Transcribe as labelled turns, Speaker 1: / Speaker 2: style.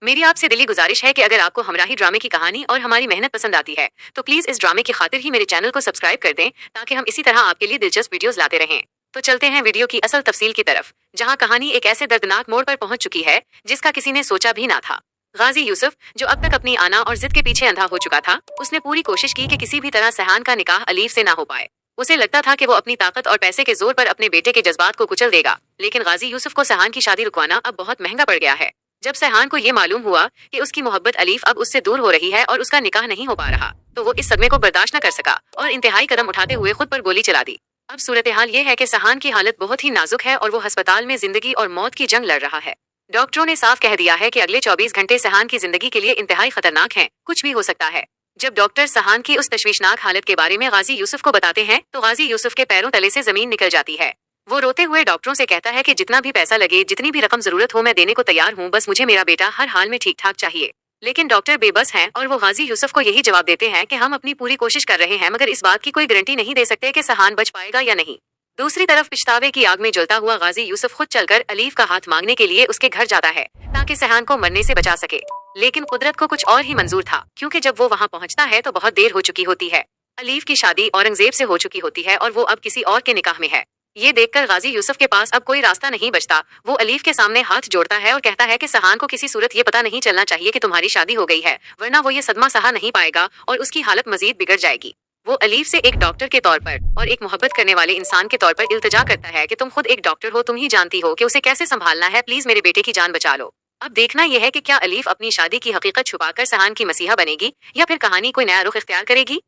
Speaker 1: मेरी आपसे दिली गुजारिश है कि अगर आपको हमराही ड्रामे की कहानी और हमारी मेहनत पसंद आती है तो प्लीज इस ड्रामे की खातिर ही मेरे चैनल को सब्सक्राइब कर दें ताकि हम इसी तरह आपके लिए दिलचस्प वीडियोस लाते रहें। तो चलते हैं वीडियो की असल तफसील की तरफ, जहां कहानी एक ऐसे दर्दनाक मोड़ पर पहुंच चुकी है जिसका किसी ने सोचा भी ना था। गाजी यूसुफ, जो अब तक अपनी आना और जिद के पीछे अंधा हो चुका था, उसने पूरी कोशिश की कि किसी भी तरह सहान का निकाह अलीफ से ना हो पाए। उसे लगता था कि वो अपनी ताकत और पैसे के जोर पर अपने बेटे के जज्बात को कुचल देगा, लेकिन गाजी यूसुफ को सहान की शादी रुकवाना अब बहुत महंगा पड़ गया है। जब सहान को ये मालूम हुआ कि उसकी मोहब्बत अलीफ अब उससे दूर हो रही है और उसका निकाह नहीं हो पा रहा, तो वो इस सदमे को बर्दाश्त न कर सका और इंतहाई कदम उठाते हुए खुद पर गोली चला दी। अब सूरत हाल ये है कि सहान की हालत बहुत ही नाजुक है और वो अस्पताल में जिंदगी और मौत की जंग लड़ रहा है। डॉक्टरों ने साफ कह दिया है कि अगले 24 घंटे सहान की जिंदगी के लिए इंतहाई खतरनाक हैं, कुछ भी हो सकता है। जब डॉक्टर सहान की उस तशवीशनाक हालत के बारे में गाजी यूसुफ को बताते हैं तो गाजी यूसुफ के पैरों तले से जमीन निकल जाती है। वो रोते हुए डॉक्टरों से कहता है कि जितना भी पैसा लगे, जितनी भी रकम जरूरत हो, मैं देने को तैयार हूँ, बस मुझे मेरा बेटा हर हाल में ठीक ठाक चाहिए। लेकिन डॉक्टर बेबस हैं और वो गाजी यूसुफ को यही जवाब देते हैं कि हम अपनी पूरी कोशिश कर रहे हैं, मगर इस बात की कोई गारंटी नहीं दे सकते कि सहान बच पाएगा या नहीं। दूसरी तरफ पछतावे की आग में जलता हुआ गाजी यूसुफ खुद चलकर अलीफ का हाथ मांगने के लिए उसके घर जाता है ताकि सहान को मरने से बचा सके। लेकिन कुदरत को कुछ और ही मंजूर था, क्योंकि जब वो वहाँ पहुँचता है तो बहुत देर हो चुकी होती है। अलीफ की शादी औरंगजेब से हो चुकी होती है और वो अब किसी और के निकाह में है। ये देखकर गाजी यूसुफ के पास अब कोई रास्ता नहीं बचता। वो अलीफ के सामने हाथ जोड़ता है और कहता है कि सहान को किसी सूरत ये पता नहीं चलना चाहिए कि तुम्हारी शादी हो गई है, वरना वो ये सदमा सहा नहीं पाएगा और उसकी हालत मजीद बिगड़ जाएगी। वो अलीफ से एक डॉक्टर के तौर पर और एक मोहब्बत करने वाले इंसान के तौर पर इल्तिजा करता है कि तुम खुद एक डॉक्टर हो, तुम ही जानती हो कि उसे कैसे संभालना है, प्लीज मेरे बेटे की जान बचा लो। अब देखना यह है कि क्या अलीफ अपनी शादी की हकीकत छुपाकर सहान की मसीहा बनेगी या फिर कहानी कोई नया रुख इख्तियार करेगी।